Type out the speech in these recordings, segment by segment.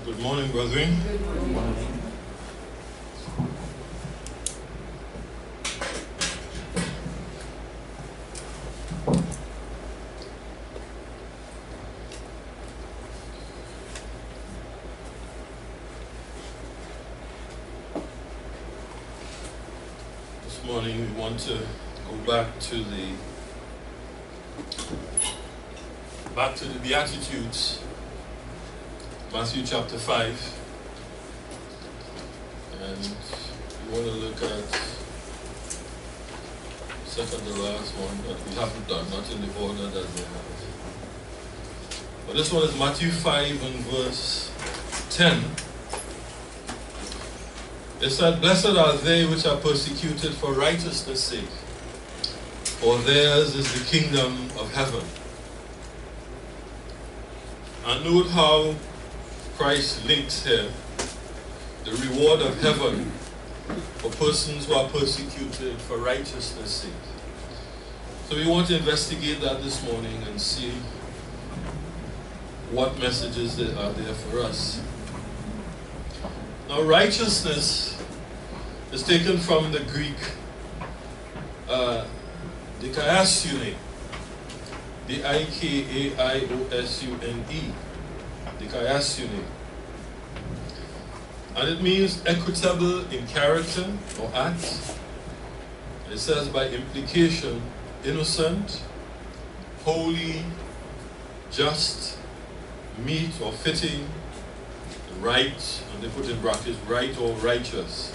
Good morning, brethren. Good morning. This morning we want to go back to the Beatitudes, Matthew chapter 5, and we want to look at second to last one that we haven't done, not in the order that they have. But this one is Matthew 5 and verse 10. It said, "Blessed are they which are persecuted for righteousness' sake, for theirs is the kingdom of heaven." And note how Christ links here the reward of heaven for persons who are persecuted for righteousness' sake. So we want to investigate that this morning and see what messages there are there for us. Now, righteousness is taken from the Greek dikaiosune, D-I-K-A-I-O-S-U-N-E, dikaiosune. And it means equitable in character or act. It says by implication, innocent, holy, just, meet or fitting, right, and they put in brackets, right or righteous.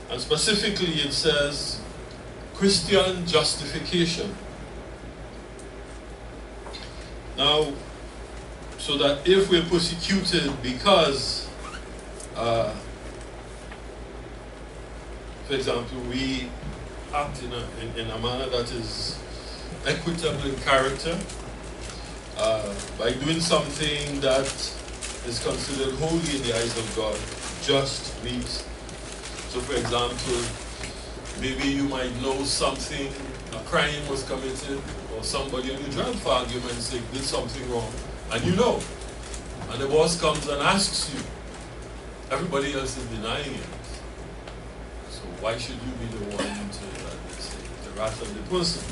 And specifically it says Christian justification. Now, so that if we're persecuted because, for example, we act in a manner that is equitable in character, by doing something that is considered holy in the eyes of God, just, meet. So for example, maybe you might know something, a crime was committed, or somebody on your job for argument's sake did something wrong, and you know, and the boss comes and asks you. Everybody else is denying it. So why should you be the one to the wrath of the person?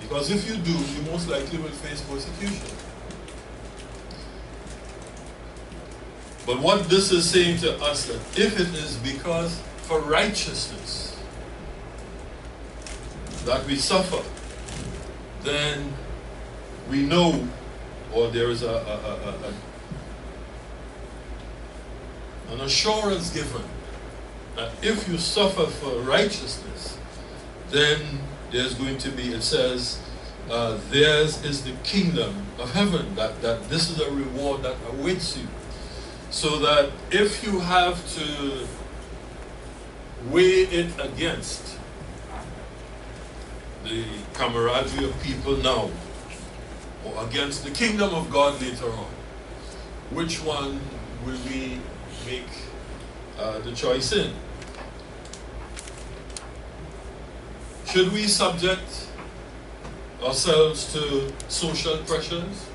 Because if you do, you most likely will face persecution. But what this is saying to us, that if it is because for righteousness that we suffer, then we know, or there is an assurance given that if you suffer for righteousness, then there's going to be, it says, theirs is the kingdom of heaven, that this is a reward that awaits you. So that if you have to weigh it against the camaraderie of people now, or against the kingdom of God later on, which one will we make the choice in? Should we subject ourselves to social pressures,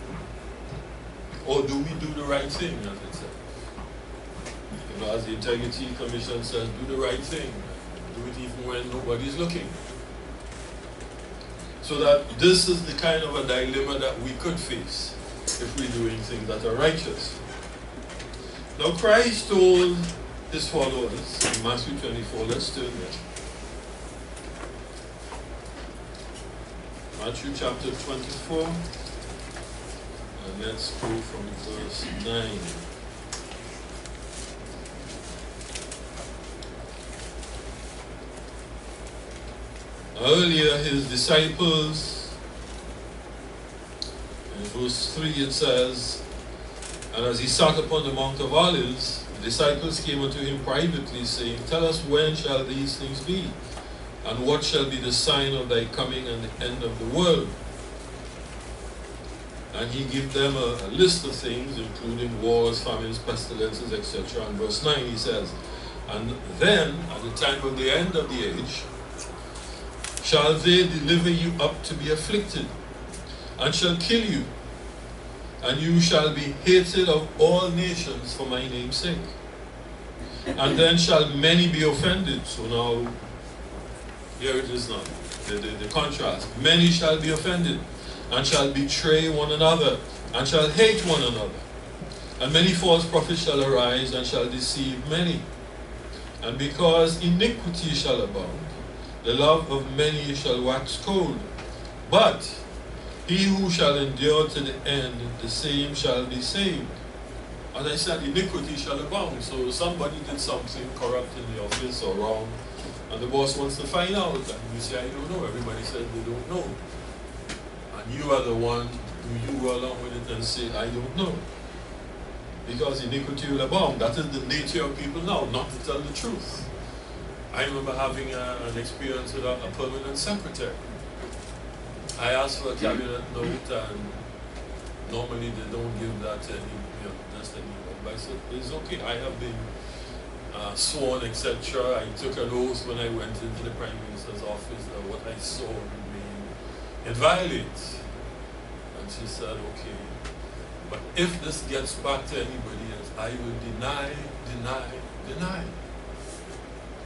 or do we do the right thing, as it says? You know, as the Integrity Commission says, do the right thing. Do it even when nobody's looking. So that this is the kind of a dilemma that we could face if we're doing things that are righteous. Now Christ told his followers in Matthew 24, let's turn there. Matthew chapter 24, and let's go from verse 9. Earlier his disciples, in verse 3 it says, "And as he sat upon the Mount of Olives, the disciples came unto him privately, saying, Tell us, when shall these things be? And what shall be the sign of thy coming and the end of the world?" And he gave them a list of things, including wars, famines, pestilences, etc. And verse 9 he says, "And then, at the time of the end of the age, shall they deliver you up to be afflicted, and shall kill you, and you shall be hated of all nations for my name's sake. And then shall many be offended. So now, here it is now, the contrast. Many shall be offended, and shall betray one another, and shall hate one another. And many false prophets shall arise, and shall deceive many. And because iniquity shall abound, the love of many shall wax cold. But he who shall endure to the end, the same shall be saved. As I said, iniquity shall abound. So somebody did something corrupt in the office or wrong, and the boss wants to find out, and you say, I don't know. Everybody says they don't know. And you are the one who you go along with it and say, I don't know. Because iniquity will abound. That is the nature of people now, not to tell the truth. I remember having an experience with a permanent secretary. I asked for a cabinet note, and normally they don't give that to any, just any. But I said, it's okay, I have been sworn, etc. I took an oath when I went into the Prime Minister's office that what I saw remained inviolate. And she said, okay, but if this gets back to anybody else, I will deny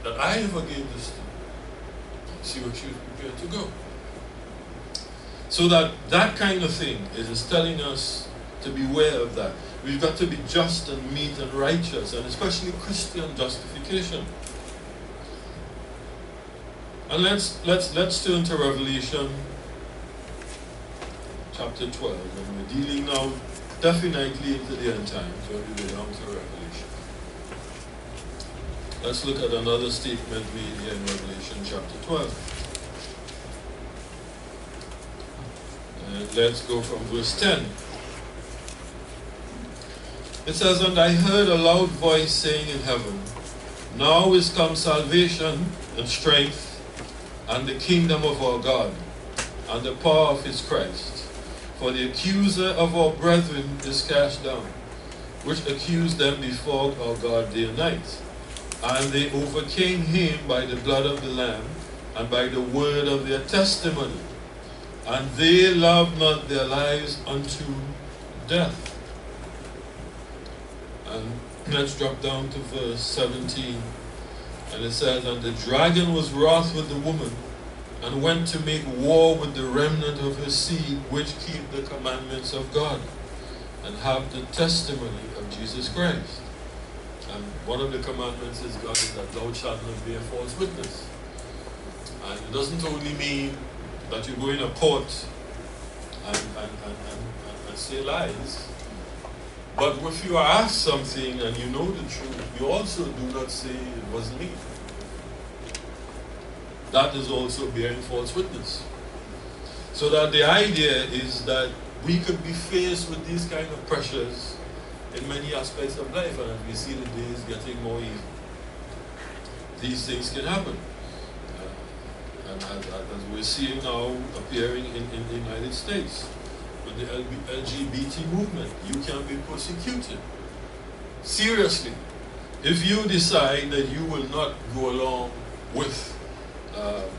that I ever gave this to you. She was prepared to go. So that kind of thing, it is telling us to beware of that. We've got to be just and meet and righteous, and especially Christian justification. And let's turn to Revelation chapter 12, and we're dealing now definitely into the end times when we go down to Revelation. Let's look at another statement made here in Revelation chapter 12. And let's go from verse 10. It says, And I heard a loud voice saying in heaven, Now is come salvation and strength, and the kingdom of our God, and the power of his Christ. For the accuser of our brethren is cast down, which accused them before our God day and night. And they overcame him by the blood of the Lamb, and by the word of their testimony. And they loved not their lives unto death. And let's drop down to verse 17. And it says, And the dragon was wroth with the woman, and went to make war with the remnant of her seed, which keep the commandments of God, and have the testimony of Jesus Christ. And one of the commandments is God is that thou shalt not bear false witness. And it doesn't only mean that you go in a court and say lies. But if you are asked something and you know the truth, you also do not say it wasn't me. That is also bearing false witness. So that the idea is that we could be faced with these kind of pressures in many aspects of life, and as we see the days getting more evil, these things can happen. And as we're seeing now appearing in the United States with the LGBT movement, you can be persecuted. Seriously. If you decide that you will not go along with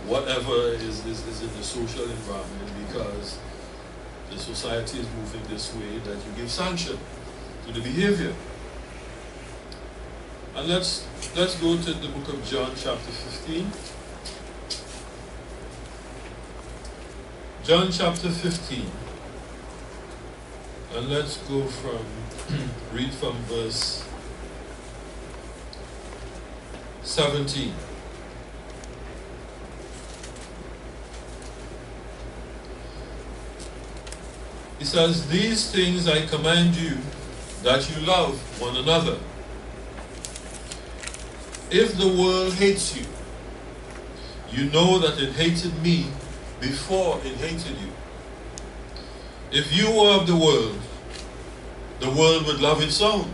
whatever is in the social environment because the society is moving this way, that you give sanction to the behavior. And let's go to the book of John chapter 15. John chapter 15. And let's go from, read from verse 17. He says, These things I command you, that you love one another. If the world hates you, you know that it hated me before it hated you. If you were of the world would love its own.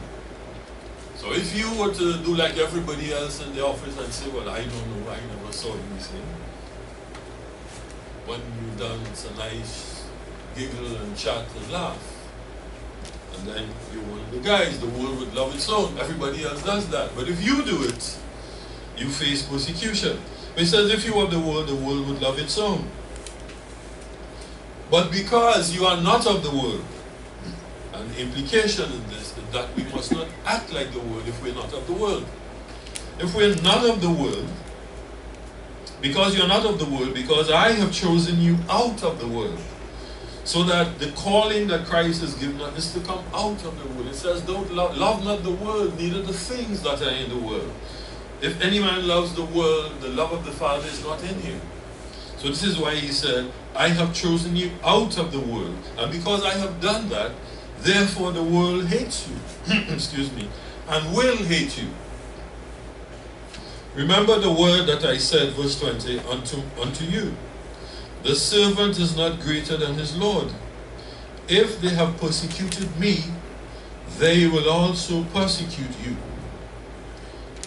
So if you were to do like everybody else in the office and say, well, I don't know, I never saw anything. When you've done, it's a nice giggle and chat and laugh. And then you're one of the guys, the world would love its own. Everybody else does that. But if you do it, you face persecution. It says, if you were of the world would love its own. But because you are not of the world, And the implication in this is that we must not act like the world if we're not of the world. If we're not of the world, because you're not of the world, because I have chosen you out of the world. So that the calling that Christ has given us is to come out of the world. It says, don't love not the world, neither the things that are in the world. If any man loves the world, the love of the Father is not in him. So this is why he said, I have chosen you out of the world. And because I have done that, therefore the world hates you. Excuse me. And will hate you. Remember the word that I said, verse 20, unto you. The servant is not greater than his Lord. If they have persecuted me, they will also persecute you.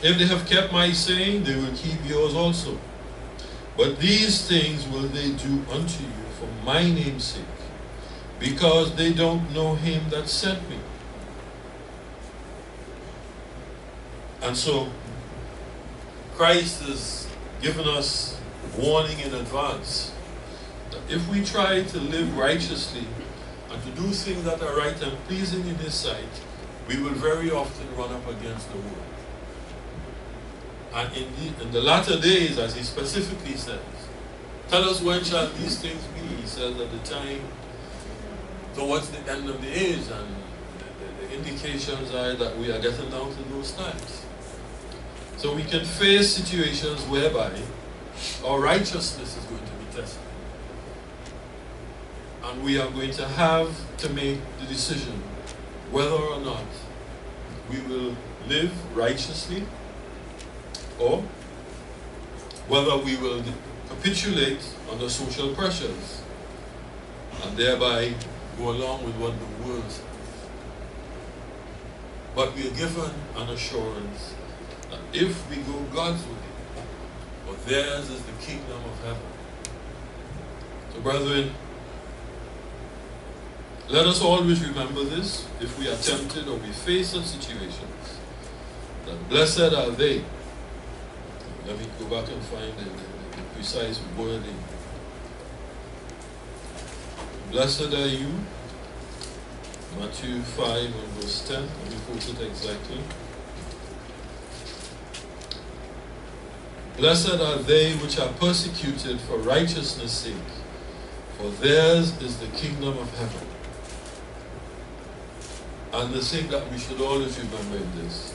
If they have kept my saying, they will keep yours also. But these things will they do unto you for my name's sake, because they don't know him that sent me. And so, Christ has given us warning in advance that if we try to live righteously and to do things that are right and pleasing in his sight, we will very often run up against the world. And in the latter days, as he specifically says, tell us when shall these things be? He says at the time towards the end of the age, and the indications are that we are getting down to those times. So we can face situations whereby our righteousness is going to be tested. And we are going to have to make the decision whether or not we will live righteously, or whether we will capitulate under social pressures and thereby go along with what the world says. But we are given an assurance that if we go God's way, for theirs is the kingdom of heaven. So brethren, let us always remember this if we are tempted or we face such situations, that blessed are they. Let me go back and find the precise wording. Blessed are you, Matthew 5 and verse 10. Let me quote it exactly. Blessed are they which are persecuted for righteousness' sake, for theirs is the kingdom of heaven. And the thing that we should always remember in this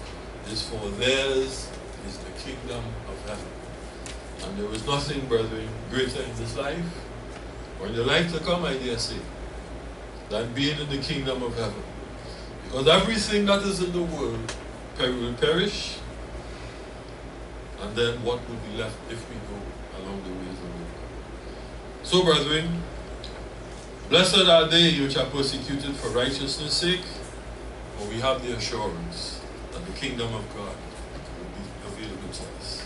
is, for theirs is the kingdom of heaven. And there is nothing, brethren, greater in this life, or in the life to come, I dare say, than being in the kingdom of heaven. Because everything that is in the world will perish, and then what will be left if we go along the ways of God? So, brethren, blessed are they which are persecuted for righteousness' sake, for we have the assurance that the kingdom of God will be available to us.